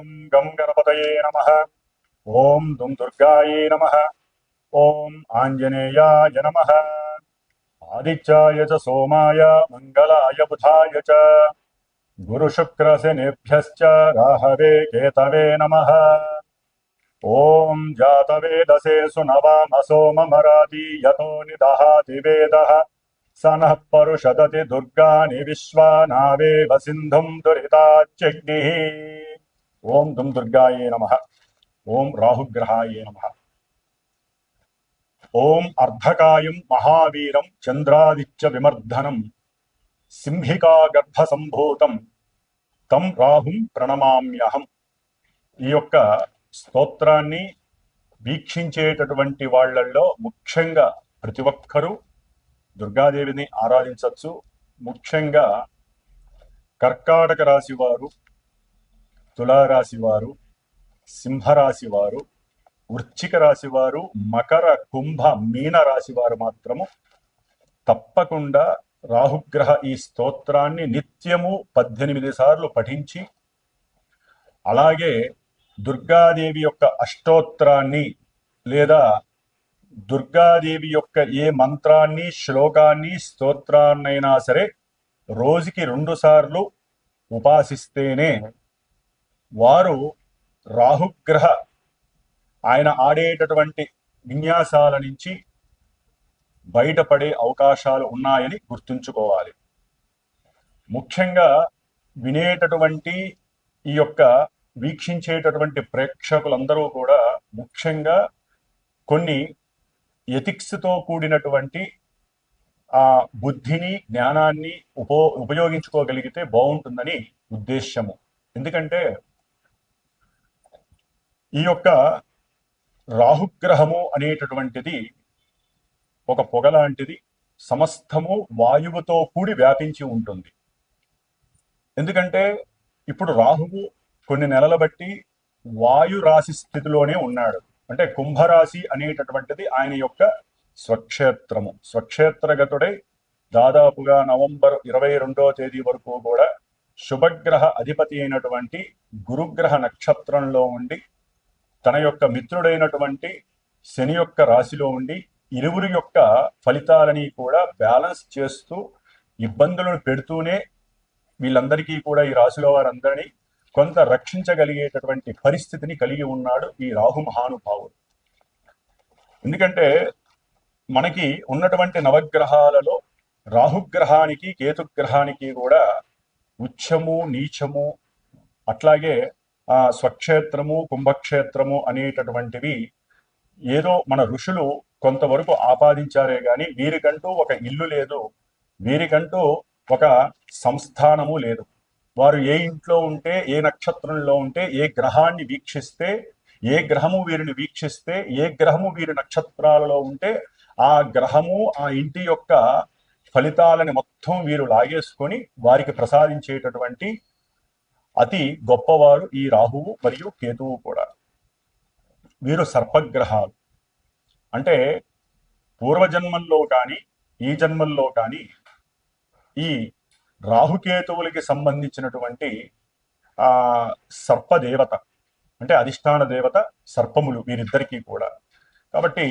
ఓం గం గణపతయే నమః. ఓం దుం దుర్గాయే నమః. ఓం ఆంజనేయాయ నమః. ఆదిత్యాయ చ సోమాయ మంగళాయ బుధాయ చ గురుశుక్రశనిభ్యశ్చ రాహవే కేతవే నమః. ఓం జాతవేదసే సునవామసో మమరాతి యతో నిదహాతి వేదః స నః పరుషదతి దుర్గాని విశ్వానావేవ సింధుం దురితాచ్యగ్నిః. ఓం దుం దుర్గాయే నమః. ఓం రాహుగ్రహాయే నమః. ఓం అర్ధకాయం మహావీరం చంద్రాదిత్య విమర్ధనం సింహికా గర్భ సంభూతం తం రాహుం ప్రణమామ్యహం. ఈ యొక్క స్తోత్రాన్ని వీక్షించేటటువంటి వాళ్ళల్లో ముఖ్యంగా ప్రతి ఒక్కరూ దుర్గాదేవిని ఆరాధించవచ్చు. ముఖ్యంగా కర్కాటక రాశి వారు, తులారాశి వారు, సింహరాశి వారు, వృశ్చిక రాశి వారు, మకర, కుంభ, మీన రాశి వారు మాత్రము తప్పకుండా రాహుగ్రహ ఈ స్తోత్రాన్ని నిత్యము 18 సార్లు పఠించి, అలాగే దుర్గాదేవి యొక్క అష్టోత్తరాన్ని లేదా దుర్గాదేవి యొక్క ఏ మంత్రాన్ని, శ్లోకాన్ని, స్తోత్రాన్నైనా సరే రోజుకి 2 సార్లు ఉపాసిస్తేనే వారు రాహుగ్రహ ఆయన ఆడేటటువంటి విన్యాసాల నుంచి బయటపడే అవకాశాలు ఉన్నాయని గుర్తుంచుకోవాలి. ముఖ్యంగా వినేటటువంటి ఈ యొక్క వీక్షించేటటువంటి ప్రేక్షకులందరూ కూడా ముఖ్యంగా కొన్ని ఎథిక్స్తో కూడినటువంటి ఆ బుద్ధిని, జ్ఞానాన్ని ఉపయోగించుకోగలిగితే బాగుంటుందని ఉద్దేశ్యము. ఎందుకంటే ఈ యొక్క రాహుగ్రహము అనేటటువంటిది ఒక పొగ లాంటిది, సమస్తము వాయువుతో కూడి వ్యాపించి ఉంటుంది. ఎందుకంటే ఇప్పుడు రాహువు కొన్ని నెలల బట్టి వాయు రాశి స్థితిలోనే ఉన్నాడు. అంటే కుంభరాశి అనేటటువంటిది ఆయన యొక్క స్వక్షేత్రము. స్వక్షేత్రగతుడై దాదాపుగా నవంబర్ 22వ తేదీ వరకు కూడా శుభగ్రహ అధిపతి అయినటువంటి గురుగ్రహ నక్షత్రంలో ఉండి తన యొక్క మిత్రుడైనటువంటి శని యొక్క రాశిలో ఉండి ఇరువురి యొక్క ఫలితాలని కూడా బ్యాలెన్స్ చేస్తూ ఇబ్బందులను పెడుతూనే వీళ్ళందరికీ కూడా, ఈ రాశిలో వారందరినీ కొంత రక్షించగలిగేటటువంటి పరిస్థితిని కలిగి ఉన్నాడు ఈ రాహు మహానుభావుడు. ఎందుకంటే మనకి ఉన్నటువంటి నవగ్రహాలలో రాహుగ్రహానికి, కేతుగ్రహానికి కూడా ఉచ్చము, నీచము, అట్లాగే స్వక్షేత్రము, కుంభక్షేత్రము అనేటటువంటివి ఏదో మన ఋషులు కొంతవరకు ఆపాదించారే గాని వీరికంటూ ఒక ఇల్లు లేదు, వీరికంటూ ఒక సంస్థానము లేదు. వారు ఏ ఇంట్లో ఉంటే, ఏ నక్షత్రంలో ఉంటే, ఏ గ్రహాన్ని వీక్షిస్తే, ఏ గ్రహము వీరిని వీక్షిస్తే, ఏ గ్రహము వీరి నక్షత్రాలలో ఉంటే ఆ గ్రహము ఆ ఇంటి యొక్క ఫలితాలని మొత్తం వీరు లాగేసుకొని వారికి ప్రసాదించేటటువంటి అతి గొప్పవారు ఈ రాహువు మరియు కేతువు కూడా. వీరు సర్పగ్రహాలు. అంటే పూర్వజన్మల్లో కానీ ఈ జన్మల్లో కానీ ఈ రాహుకేతువులకి సంబంధించినటువంటి సర్పదేవత, అంటే అధిష్టాన దేవత సర్పములు వీరిద్దరికీ కూడా. కాబట్టి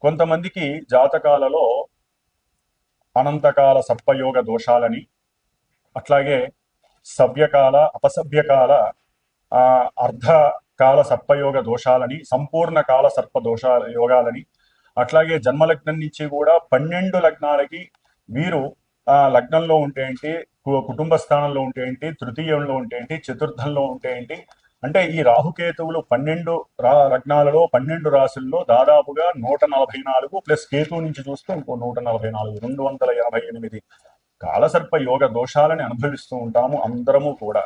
కొంతమందికి జాతకాలలో అనంతకాల సర్పయోగ దోషాలని, అట్లాగే సవ్యకాల, అపసవ్యకాల, అర్ధకాల సర్పయోగ దోషాలని, సంపూర్ణ కాల సర్ప దోషాల యోగాలని, అట్లాగే జన్మలగ్నం నుంచి కూడా 12 లగ్నాలకి వీరు లగ్నంలో ఉంటే ఏంటి, కుటుంబ స్థానంలో ఉంటే ఏంటి, తృతీయంలో ఉంటే ఏంటి, చతుర్థంలో ఉంటే ఏంటి, అంటే ఈ రాహుకేతువులు 12 లగ్నాలలో 12 రాశుల్లో దాదాపుగా 144 ప్లస్ కేతు నుంచి చూస్తే ఇంకో 144, 288 కాలసర్ప యోగ దోషాలని అనుభవిస్తూ ఉంటాము అందరము కూడా.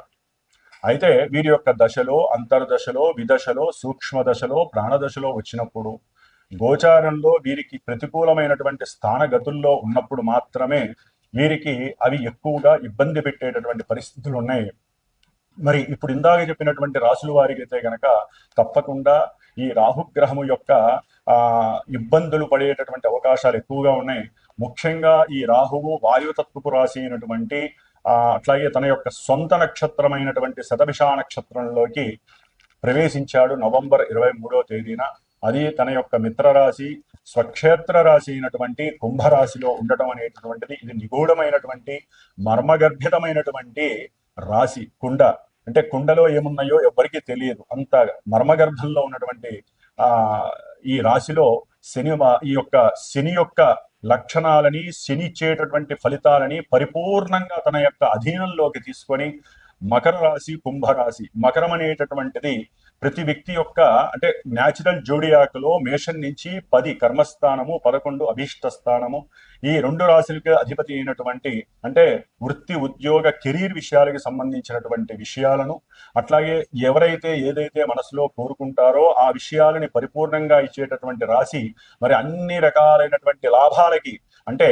అయితే వీరి యొక్క దశలో, అంతర్దశలో, విదశలో, సూక్ష్మ దశలో, ప్రాణదశలో వచ్చినప్పుడు, గోచారంలో వీరికి ప్రతికూలమైనటువంటి స్థానగతుల్లో ఉన్నప్పుడు మాత్రమే వీరికి అవి ఎక్కువగా ఇబ్బంది పెట్టేటటువంటి పరిస్థితులు ఉన్నాయి. మరి ఇప్పుడు ఇందాక చెప్పినటువంటి రాశుల వారికి అయితే గనక తప్పకుండా ఈ రాహుగ్రహము యొక్క ఇబ్బందులు పడేటటువంటి అవకాశాలు ఎక్కువగా ఉన్నాయి. ముఖ్యంగా ఈ రాహువు వాయుతత్వపు రాశి అయినటువంటి అట్లాగే తన యొక్క సొంత నక్షత్రమైనటువంటి శతభిష నక్షత్రంలోకి ప్రవేశించాడు నవంబర్ 23వ తేదీన. అది తన యొక్క మిత్రరాశి స్వక్షేత్ర రాశి అయినటువంటి కుంభరాశిలో ఉండటం అనేటటువంటిది ఇది నిగూఢమైనటువంటి మర్మగర్భితమైనటువంటి రాశి. కుండ అంటే కుండలో ఏమున్నాయో ఎవరికీ తెలియదు, అంత మర్మగర్భంలో ఉన్నటువంటి ఈ రాశిలో శని యొక్క లక్షణాలని, శని ఇచ్చేటటువంటి ఫలితాలని పరిపూర్ణంగా తన యొక్క అధీనంలోకి తీసుకొని మకర రాశి, కుంభరాశి. మకరం అనేటటువంటిది ప్రతి వ్యక్తి యొక్క అంటే న్యాచురల్ జోడియాక్లో మేషం నుంచి 10 కర్మస్థానము, 11 అభీష్ట స్థానము, ఈ 2 రాశులకి అధిపతి అయినటువంటి అంటే వృత్తి, ఉద్యోగ, కెరీర్ విషయాలకి సంబంధించినటువంటి విషయాలను, అట్లాగే ఎవరైతే ఏదైతే మనసులో కోరుకుంటారో ఆ విషయాలని పరిపూర్ణంగా ఇచ్చేటటువంటి రాశి. మరి అన్ని రకాలైనటువంటి లాభాలకి అంటే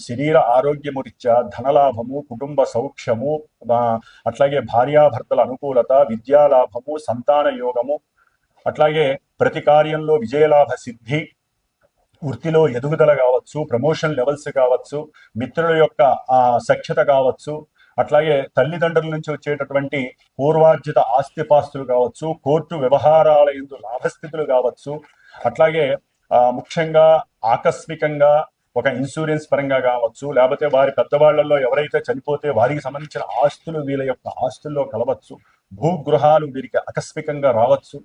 శరీర ఆరోగ్యము రీత్యా ధనలాభము, కుటుంబ సౌఖ్యము, అట్లాగే భార్యాభర్తల అనుకూలత, విద్యాలాభము, సంతాన యోగము, అట్లాగే ప్రతి కార్యంలో విజయలాభ సిద్ధి, వృత్తిలో ఎదుగుదల కావచ్చు, ప్రమోషన్ లెవెల్స్ కావచ్చు, మిత్రుల యొక్క సఖ్యత కావచ్చు, అట్లాగే తల్లిదండ్రుల నుంచి వచ్చేటటువంటి పూర్వార్జిత ఆస్తిపాస్తులు కావచ్చు, కోర్టు వ్యవహారాల యందు లాభస్థితులు కావచ్చు, అట్లాగే ముఖ్యంగా ఆకస్మికంగా ఒక ఇన్సూరెన్స్ పరంగా కావచ్చు, లేకపోతే వారి పెద్దవాళ్లలో ఎవరైతే చనిపోతే వారికి సంబంధించిన ఆస్తులు వీళ్ళ యొక్క ఆస్తుల్లో కలవచ్చు, భూగృహాలు వీరికి ఆకస్మికంగా రావచ్చు,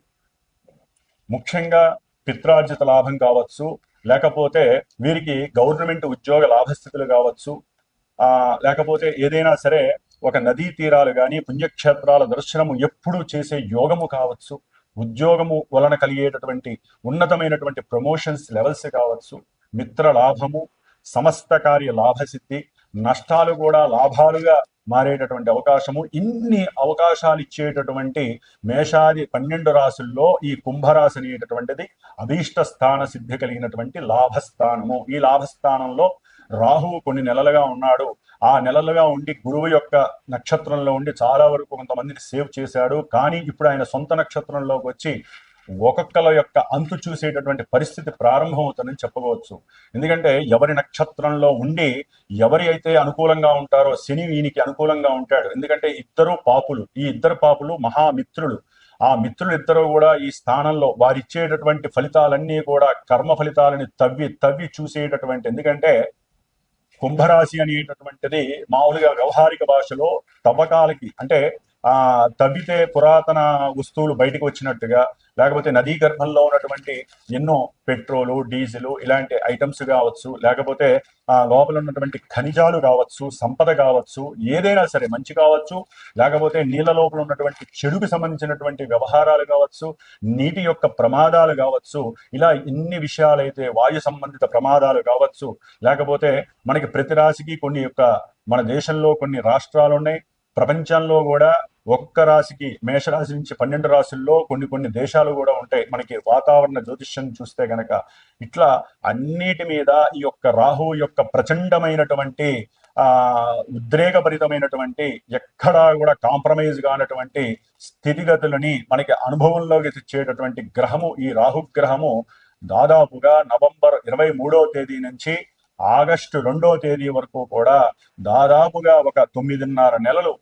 ముఖ్యంగా పిత్రార్జిత లాభం కావచ్చు, లేకపోతే వీరికి గవర్నమెంట్ ఉద్యోగ లాభస్థితులు కావచ్చు, లేకపోతే ఏదైనా సరే ఒక నదీ తీరాలు కానీ పుణ్యక్షేత్రాల దర్శనము ఎప్పుడూ చేసే యోగము కావచ్చు, ఉద్యోగము వలన కలిగేటటువంటి ఉన్నతమైనటువంటి ప్రమోషన్స్ లెవెల్స్ కావచ్చు, మిత్ర లాభము, సమస్త కార్య లాభసిద్ధి, నష్టాలు కూడా లాభాలుగా మారేటటువంటి అవకాశము. ఇన్ని అవకాశాలు ఇచ్చేటటువంటి మేషాది 12 రాశుల్లో ఈ కుంభరాశి అనేటటువంటిది అభీష్ట స్థాన సిద్ధి కలిగినటువంటి లాభస్థానము. ఈ లాభస్థానంలో రాహువు కొన్ని నెలలుగా ఉన్నాడు. ఆ నెలలుగా ఉండి గురువు యొక్క నక్షత్రంలో ఉండి చాలా వరకు కొంతమందిని సేవ్ చేశాడు. కానీ ఇప్పుడు ఆయన సొంత నక్షత్రంలోకి వచ్చి ఒక్కొక్కల యొక్క అంతు చూసేటటువంటి పరిస్థితి ప్రారంభమవుతుందని చెప్పవచ్చు. ఎందుకంటే ఎవరి నక్షత్రంలో ఉండి ఎవరి అయితే అనుకూలంగా ఉంటారో శని వీనికి అనుకూలంగా ఉంటాడు. ఎందుకంటే ఇద్దరు పాపులు, ఈ ఇద్దరు పాపులు మహామిత్రులు. ఆ మిత్రులు ఇద్దరు కూడా ఈ స్థానంలో వారిచ్చేటటువంటి ఫలితాలన్నీ కూడా కర్మ ఫలితాలని తవ్వి చూసేటటువంటి, ఎందుకంటే కుంభరాశి అనేటటువంటిది మామూలుగా వ్యవహారిక భాషలో తవ్వకాలకి అంటే తవ్వితే పురాతన వస్తువులు బయటకు వచ్చినట్టుగా, లేకపోతే నదీ గర్భంలో ఉన్నటువంటి ఎన్నో పెట్రోలు, డీజిల్ ఇలాంటి ఐటమ్స్ కావచ్చు, లేకపోతే లోపల ఉన్నటువంటి ఖనిజాలు కావచ్చు, సంపద కావచ్చు, ఏదైనా సరే మంచి కావచ్చు, లేకపోతే నీళ్ళ లోపల ఉన్నటువంటి చెడుకు సంబంధించినటువంటి వ్యవహారాలు కావచ్చు, నీటి యొక్క ప్రమాదాలు కావచ్చు, ఇలా ఇన్ని విషయాలైతే వాయు సంబంధిత ప్రమాదాలు కావచ్చు, లేకపోతే మనకి ప్రతి రాశికి కొన్ని యొక్క మన దేశంలో కొన్ని రాష్ట్రాలు ఉన్నాయి, ప్రపంచంలో కూడా ఒక్క రాశికి మేషరాశి నుంచి 12 రాశుల్లో కొన్ని దేశాలు కూడా ఉంటాయి. మనకి వాతావరణ జ్యోతిష్యం చూస్తే గనక ఇట్లా అన్నిటి మీద ఈ యొక్క రాహువు యొక్క ప్రచండమైనటువంటి ఉద్రేకభరితమైనటువంటి ఎక్కడా కూడా కాంప్రమైజ్ కానటువంటి స్థితిగతులని మనకి అనుభవంలోకి తెచ్చేటటువంటి గ్రహము ఈ రాహుగ్రహము. దాదాపుగా నవంబర్ 23వ తేదీ నుంచి ఆగస్టు 2వ తేదీ వరకు కూడా దాదాపుగా ఒక 9.5 నెలలు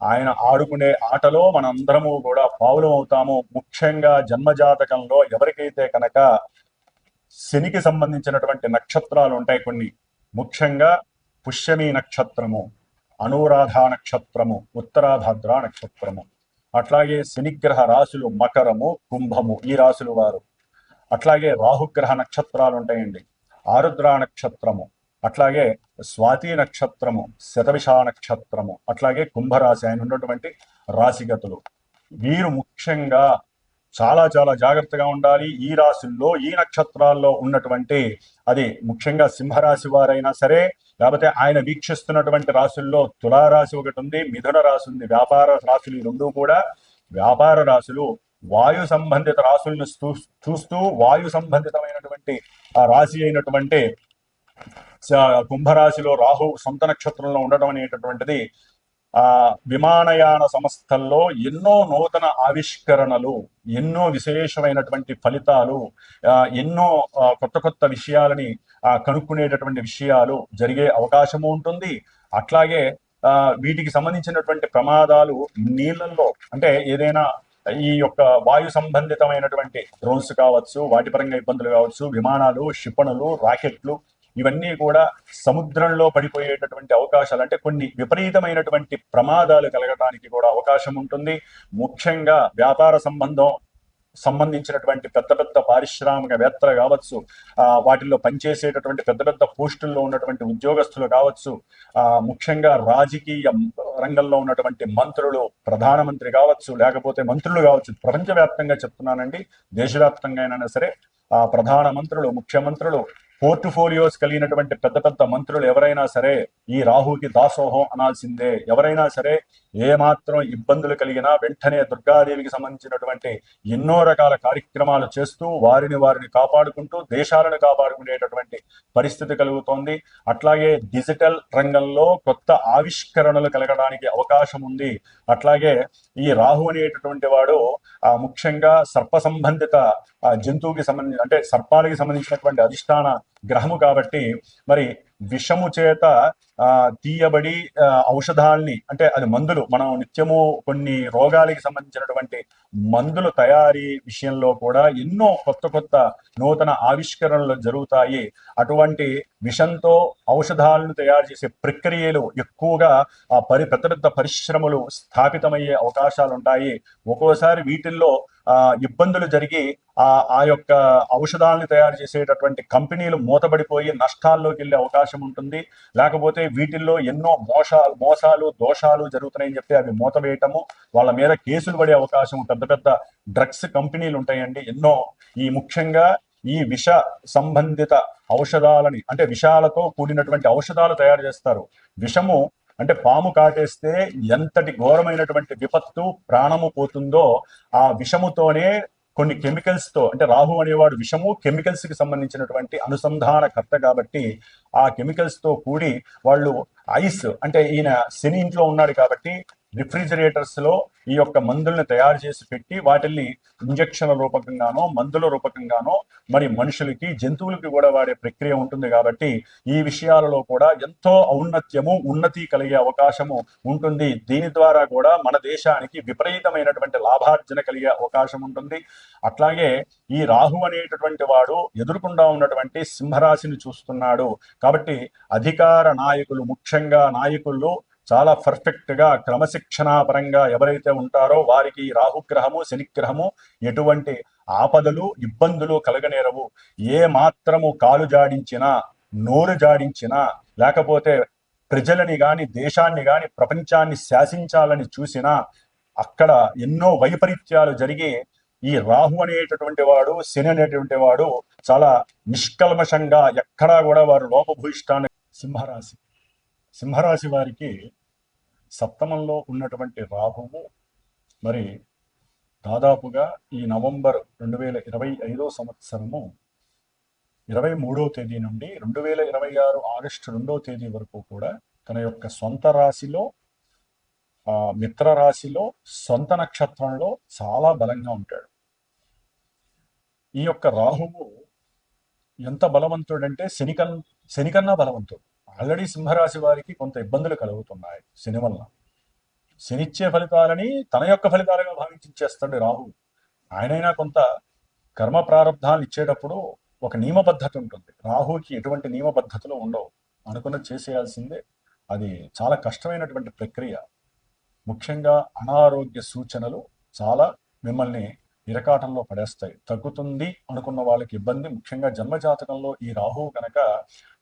ఆయన ఆడుకునే ఆటలో మనందరము కూడా పావులం అవుతాము. ముఖ్యంగా జన్మజాతకంలో ఎవరికైతే కనుక శనికి సంబంధించినటువంటి నక్షత్రాలు ఉంటాయి కొన్ని, ముఖ్యంగా పుష్యమి నక్షత్రము, అనురాధ నక్షత్రము, ఉత్తరాభద్ర నక్షత్రము, అట్లాగే శనిగ్రహ రాశులు మకరము, కుంభము ఈ రాశులు వారు. అట్లాగే రాహుగ్రహ నక్షత్రాలు ఉంటాయండి, ఆరుద్ర నక్షత్రము, అట్లాగే స్వాతి నక్షత్రము, శతభిష నక్షత్రము, అట్లాగే కుంభరాశి ఆయన ఉన్నటువంటి రాశిగతులు. వీరు ముఖ్యంగా చాలా జాగ్రత్తగా ఉండాలి. ఈ రాశుల్లో ఈ నక్షత్రాల్లో ఉన్నటువంటి అది ముఖ్యంగా సింహరాశి వారైనా సరే, లేకపోతే ఆయన వీక్షిస్తున్నటువంటి రాశుల్లో తులారాశి ఒకటి ఉంది, మిథున రాశి ఉంది, వ్యాపార రాశులు ఈ రెండు కూడా వ్యాపార రాశులు. వాయు సంబంధిత రాశులను చూస్తూ వాయు సంబంధితమైనటువంటి ఆ రాశి అయినటువంటి కుంభరాశిలో రాహు సొంత నక్షత్రంలో ఉండటం అనేటటువంటిది విమానయాన సంస్థల్లో ఎన్నో నూతన ఆవిష్కరణలు, ఎన్నో విశేషమైనటువంటి ఫలితాలు, ఎన్నో కొత్త విషయాలని కనుక్కునేటటువంటి విషయాలు జరిగే అవకాశము ఉంటుంది. అట్లాగే వీటికి సంబంధించినటువంటి ప్రమాదాలు నీళ్ళల్లో అంటే ఏదైనా ఈ యొక్క వాయు సంబంధితమైనటువంటి డ్రోన్స్ కావచ్చు, వాటి పరంగా ఇబ్బందులు కావచ్చు, విమానాలు, క్షిపణులు, రాకెట్లు ఇవన్నీ కూడా సముద్రంలో పడిపోయేటటువంటి అవకాశాలు అంటే కొన్ని విపరీతమైనటువంటి ప్రమాదాలు కలగడానికి కూడా అవకాశం ఉంటుంది. ముఖ్యంగా వ్యాపార సంబంధించినటువంటి పెద్ద పెద్ద పారిశ్రామికవేత్తలు కావచ్చు, వాటిల్లో పనిచేసేటటువంటి పెద్ద పెద్ద పోస్టుల్లో ఉన్నటువంటి ఉద్యోగస్తులు కావచ్చు, ముఖ్యంగా రాజకీయ రంగంలో ఉన్నటువంటి మంత్రులు, ప్రధానమంత్రి కావచ్చు, లేకపోతే మంత్రులు కావచ్చు, ప్రపంచవ్యాప్తంగా చెప్తున్నానండి, దేశవ్యాప్తంగా అయినా సరే ప్రధాన మంత్రులు, ముఖ్యమంత్రులు, పోర్ట్ఫోలియోస్ కలిగినటువంటి పెద్ద పెద్ద మంత్రులు ఎవరైనా సరే ఈ రాహుకి దాసోహం అనాల్సిందే. ఎవరైనా సరే ఏమాత్రం ఇబ్బందులు కలిగినా వెంటనే దుర్గాదేవికి సంబంధించినటువంటి ఎన్నో రకాల కార్యక్రమాలు చేస్తూ వారిని కాపాడుకుంటూ దేశాలను కాపాడుకునేటటువంటి పరిస్థితి కలుగుతోంది. అట్లాగే డిజిటల్ రంగంలో కొత్త ఆవిష్కరణలు కలగడానికి అవకాశం ఉంది. అట్లాగే ఈ రాహు అనేటటువంటి వాడు ముఖ్యంగా సర్ప సంబంధిత జంతువుకి సంబంధించి అంటే సర్పాలకి సంబంధించినటువంటి అధిష్టాన గ్రహము కాబట్టి మరి విషము చేత తీయబడి ఔషధాల్ని అంటే అది మందులు మనం నిత్యము కొన్ని రోగాలకి సంబంధించినటువంటి మందుల తయారీ విషయంలో కూడా ఎన్నో కొత్త నూతన ఆవిష్కరణలు జరుగుతాయి. అటువంటి విషంతో ఔషధాలను తయారు చేసే ప్రక్రియలు ఎక్కువగా పెద్ద పెద్ద పరిశ్రమలు స్థాపితమయ్యే అవకాశాలు ఉంటాయి. ఒక్కోసారి వీటిల్లో ఇబ్బందులు జరిగి ఆ యొక్క ఔషధాలను తయారు చేసేటటువంటి కంపెనీలు మూతబడిపోయి నష్టాల్లోకి వెళ్ళే అవకాశం ఉంటుంది. లేకపోతే వీటిల్లో ఎన్నో మోసాలు దోషాలు జరుగుతున్నాయని చెప్పి అవి మూతవేయటము, వాళ్ళ మీద కేసులు పడే అవకాశం, పెద్ద పెద్ద డ్రగ్స్ కంపెనీలు ఉంటాయండి ఎన్నో. ఈ ముఖ్యంగా ఈ విష సంబంధిత ఔషధాలని అంటే విషాలతో కూడినటువంటి ఔషధాలు తయారు చేస్తారు. విషము అంటే పాము కాటేస్తే ఎంతటి ఘోరమైనటువంటి విపత్తు ప్రాణము పోతుందో ఆ విషముతోనే కొన్ని కెమికల్స్ తో అంటే రాహు అనేవాడు విషము కెమికల్స్ కి సంబంధించినటువంటి అనుసంధానకర్త కాబట్టి ఆ కెమికల్స్ తో కూడి వాళ్ళు ఐస్ అంటే ఈయన శని ఇంట్లో ఉన్నాడు కాబట్టి రిఫ్రిజిరేటర్స్ లో ఈ యొక్క మందుల్ని తయారు చేసి పెట్టి వాటిల్ని ఇంజక్షన్ల రూపకంగానో మందుల రూపకంగానో మరి మనుషులకి జంతువులకి కూడా వాడే ప్రక్రియ ఉంటుంది. కాబట్టి ఈ విషయాలలో కూడా ఎంతో ఉన్నతి కలిగే అవకాశము ఉంటుంది. దీని ద్వారా కూడా మన దేశానికి విపరీతమైనటువంటి లాభార్జన కలిగే అవకాశం ఉంటుంది. అట్లాగే ఈ రాహు అనేటటువంటి వాడు ఎదుర్కొండా ఉన్నటువంటి సింహరాశిని చూస్తున్నాడు కాబట్టి అధికార నాయకులు ముఖ్యంగా నాయకులు చాలా పర్ఫెక్ట్ గా క్రమశిక్షణా పరంగా ఎవరైతే ఉంటారో వారికి రాహుగ్రహము శనిగ్రహము ఎటువంటి ఆపదలు ఇబ్బందులు కలగనేరవు. ఏ మాత్రము కాలు జాడించినా నోరు జాడించినా లేకపోతే ప్రజలని గాని దేశాన్ని గాని ప్రపంచాన్ని శాసించాలని చూసినా అక్కడ ఎన్నో వైపరీత్యాలు జరిగి ఈ రాహు అనేటటువంటి వాడు శని అనేటువంటి వాడు చాలా నిష్కల్మషంగా ఎక్కడా కూడా వారు లోపభూయిష్టాన్ని సింహరాశి వారికి సప్తమంలో ఉన్నటువంటి రాహువు మరి దాదాపుగా ఈ నవంబర్ 2025 సంవత్సరము 23వ తేదీ నుండి 2026 ఆగస్టు 2వ తేదీ వరకు కూడా తన యొక్క సొంత రాశిలో మిత్ర రాశిలో సొంత నక్షత్రంలో చాలా బలంగా ఉంటాడు. ఈ యొక్క రాహువు ఎంత బలవంతుడంటే శనికన్నా బలవంతుడు. ఆల్రెడీ సింహరాశి వారికి కొంత ఇబ్బందులు కలుగుతున్నాయి శని వల్ల. శనిచ్చే ఫలితాలని తన యొక్క ఫలితాలుగా భావించేస్తాడు రాహు. ఆయనైనా కొంత కర్మ ప్రారంధాలు ఇచ్చేటప్పుడు ఒక నియమ పద్ధతి ఉంటుంది. రాహుకి ఎటువంటి నియమ పద్ధతులు ఉండవు, అనుకున్నది చేసేయాల్సిందే. అది చాలా కష్టమైనటువంటి ప్రక్రియ. ముఖ్యంగా అనారోగ్య సూచనలు చాలా మిమ్మల్ని ఇరకాటంలో పడేస్తాయి. తగ్గుతుంది అనుకున్న వాళ్ళకి ఇబ్బంది. ముఖ్యంగా జన్మజాతకంలో ఈ రాహువు కనుక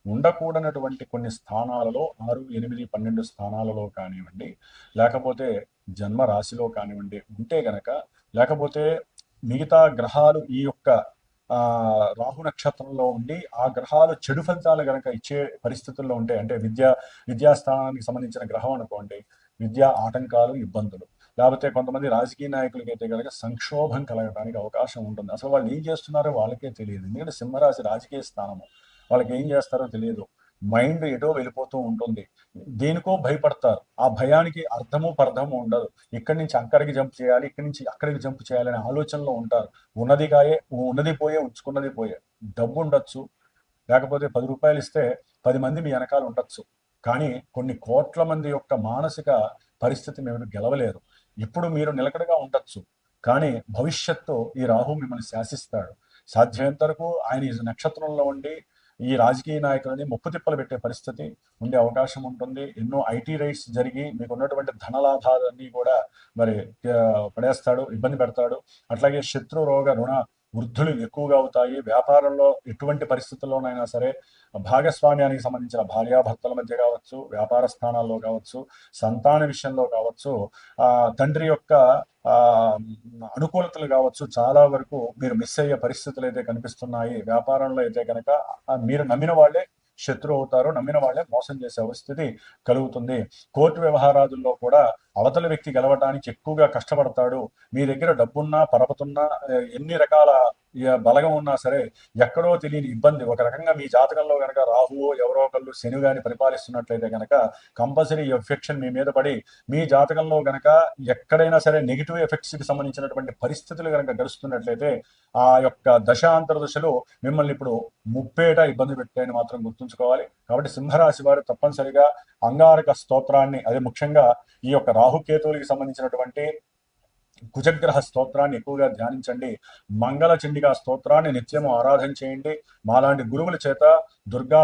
ఉండకూడనటువంటి కొన్ని స్థానాలలో 6, 8, 12 స్థానాలలో కానివ్వండి, లేకపోతే జన్మ రాశిలో కానివ్వండి ఉంటే గనక, లేకపోతే మిగతా గ్రహాలు ఈ యొక్క రాహు నక్షత్రంలో ఉండి ఆ గ్రహాలు చెడు ఫలితాలు గనక ఇచ్చే పరిస్థితుల్లో ఉంటే, అంటే విద్యాస్థానానికి సంబంధించిన గ్రహం అనుకోండి, విద్యా ఆటంకాలు ఇబ్బందులు, లేకపోతే కొంతమంది రాజకీయ నాయకులకి అయితే కనుక సంక్షోభం కలగడానికి అవకాశం ఉంటుంది. అసలు వాళ్ళు ఏం చేస్తున్నారో వాళ్ళకే తెలియదు. ఎందుకంటే సింహరాశి రాజకీయ స్థానము, వాళ్ళకి ఏం చేస్తారో తెలియదు. మైండ్ ఎటో వెళ్ళిపోతూ ఉంటుంది. దేనికో భయపడతారు. ఆ భయానికి అర్థము పర్థము ఉండదు. ఇక్కడి నుంచి అక్కడికి జంప్ చేయాలి, ఇక్కడి నుంచి అక్కడికి జంప్ చేయాలనే ఆలోచనలో ఉంటారు. ఉన్నది పోయే ఉంచుకున్నది పోయే. డబ్బు ఉండొచ్చు, లేకపోతే 10 రూపాయలు ఇస్తే 10 మంది మీ వెనకాల ఉండొచ్చు, కానీ కొన్ని కోట్ల మంది యొక్క మానసిక పరిస్థితి మీరు గెలవలేరు. ఇప్పుడు మీరు నిలకడగా ఉండొచ్చు, కానీ భవిష్యత్తు ఈ రాహు మిమ్మల్ని శాసిస్తాడు. సాధ్యమైనంత వరకు ఆయన ఈ నక్షత్రంలో ఉండి ఈ రాజకీయ నాయకులని ముప్పు తిప్పలు పెట్టే పరిస్థితి ఉండే అవకాశం ఉంటుంది. ఎన్నో ఐటీ రైట్స్ జరిగి మీకు ఉన్నటువంటి ధనలాభాలన్నీ కూడా మరి పడేస్తాడు, ఇబ్బంది పెడతాడు. అట్లాగే శత్రు రోగ రుణ వృద్ధులు ఎక్కువగా అవుతాయి. వ్యాపారంలో ఎటువంటి పరిస్థితుల్లోనైనా సరే భాగస్వామ్యానికి సంబంధించిన భార్యాభర్తల మధ్య కావచ్చు, వ్యాపార స్థానాల్లో కావచ్చు, సంతాన విషయంలో కావచ్చు, తండ్రి యొక్క ఆ అనుకూలతలు కావచ్చు, చాలా వరకు మీరు మిస్ అయ్యే పరిస్థితులు అయితే కనిపిస్తున్నాయి. వ్యాపారంలో అయితే కనుక మీరు నమ్మిన వాళ్ళే శత్రు అవుతారు, నమ్మిన వాళ్ళే మోసం చేసే పరిస్థితి కలుగుతుంది. కోర్టు వ్యవహారాదుల్లో కూడా అవతల వ్యక్తి గెలవడానికి ఎక్కువగా కష్టపడతాడు. మీ దగ్గర డబ్బున్నా పరపతున్నా ఎన్ని రకాల బలగం ఉన్నా సరే ఎక్కడో తెలియని ఇబ్బంది, ఒక రకంగా మీ జాతకంలో కనుక రాహువో ఎవరో ఒకళ్ళు శని గాని పరిపాలిస్తున్నట్లయితే కనుక కంపల్సరీ ఎఫెక్షన్ మీ మీద పడి, మీ జాతకంలో కనుక ఎక్కడైనా సరే నెగిటివ్ ఎఫెక్ట్స్ కి సంబంధించినటువంటి పరిస్థితులు కనుక గడుస్తున్నట్లయితే ఆ యొక్క దశాంతర దశలు మిమ్మల్ని ఇప్పుడు ముప్పేట ఇబ్బంది పెట్టాయని మాత్రం గుర్తుంచుకోవాలి. కాబట్టి సింహరాశి వారు తప్పనిసరిగా అంగారక స్తోత్రాన్ని, అదే ముఖ్యంగా ఈ యొక్క రాహుకేతువులకి సంబంధించినటువంటి కుజగ్రహ స్తోత్రాన్ని ఎక్కువగా ధ్యానించండి. మంగళ చండికా స్తోత్రాన్ని నిత్యము ఆరాధన చేయండి. మాలాంటి గురువుల చేత దుర్గా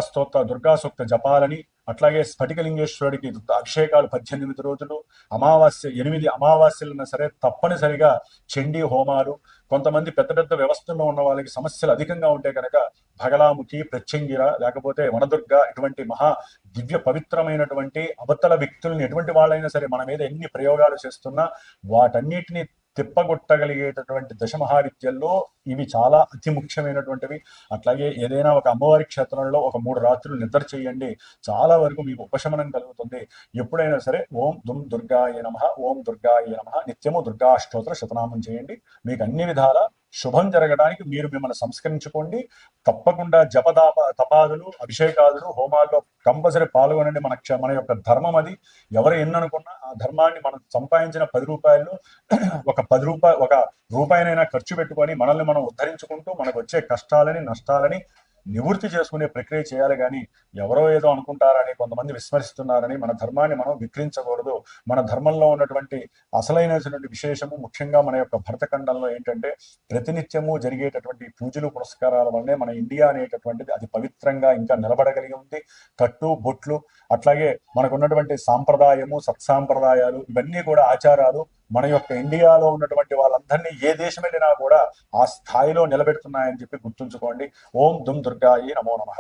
సూక్త జపాలని, అట్లాగే స్ఫటికలింగేశ్వరుడికి అభిషేకాలు 18 రోజులు, అమావాస్య 8 అమావాస్యలైనా సరే తప్పనిసరిగా చండీ హోమాలు. కొంతమంది పెద్ద పెద్ద వ్యవస్థల్లో ఉన్న వాళ్ళకి సమస్యలు అధికంగా ఉంటే కనుక భగలాముఖి, ప్రత్యంగిర, లేకపోతే వనదుర్గ, ఇటువంటి మహా దివ్య పవిత్రమైనటువంటి అవతల వ్యక్తుల్ని ఎటువంటి వాళ్ళైనా సరే మన మీద ఎన్ని ప్రయోగాలు చేస్తున్నా వాటన్నిటిని తిప్పగొట్టగలిగేటటువంటి దశమహావిద్యల్లో ఇవి చాలా అతి ముఖ్యమైనటువంటివి. అట్లాగే ఏదైనా ఒక అమ్మవారి క్షేత్రంలో ఒక 3 రాత్రులు నిద్ర చేయండి, చాలా వరకు మీకు ఉపశమనం కలుగుతుంది. ఎప్పుడైనా సరే ఓం దుర్గాయ నమః, ఓం దుర్గాయ నమః నిత్యము దుర్గాష్టోత్తర శతనామం చేయండి. మీకు అన్ని విధాల శుభం జరగడానికి మీరు మిమ్మల్ని సంస్కరించుకోండి. తప్పకుండా తపాదులు, అభిషేకాదులు, హోమాల్లో కంపల్సరీ పాల్గొనండి. మన యొక్క ధర్మం అది. ఎవరు ఎన్ననుకున్నా ఆ ధర్మాన్ని మనం సంపాదించిన 10 రూపాయలు ఒక 10 రూపాయలు, ఒక రూపాయినైనా ఖర్చు పెట్టుకొని మనల్ని మనం ఉద్ధరించుకుంటూ మనకు వచ్చే కష్టాలని నష్టాలని నివృత్తి చేసుకునే ప్రక్రియ చేయాలి. కానీ ఎవరో ఏదో అనుకుంటారని, కొంతమంది విస్మరిస్తున్నారని మన ధర్మాన్ని మనం విక్రించకూడదు. మన ధర్మంలో ఉన్నటువంటి అసలైనటువంటి విశేషము ముఖ్యంగా మన యొక్క భరతఖండంలో ఏంటంటే ప్రతినిత్యము జరిగేటటువంటి పూజలు పురస్కారాల వల్లనే మన ఇండియా అనేటటువంటిది అది పవిత్రంగా ఇంకా నిలబడగలిగి ఉంది. కట్టు బొట్లు, అట్లాగే మనకు ఉన్నటువంటి సాంప్రదాయము, సత్సాంప్రదాయాలు, ఇవన్నీ కూడా ఆచారాలు మన యొక్క ఇండియాలో ఉన్నటువంటి వాళ్ళందరినీ ఏ దేశం వెళ్ళినా కూడా ఆ స్థాయిలో నిలబెడుతున్నాయని చెప్పి గుర్తుంచుకోండి. ఓం దుర్గాయే నమో నమః.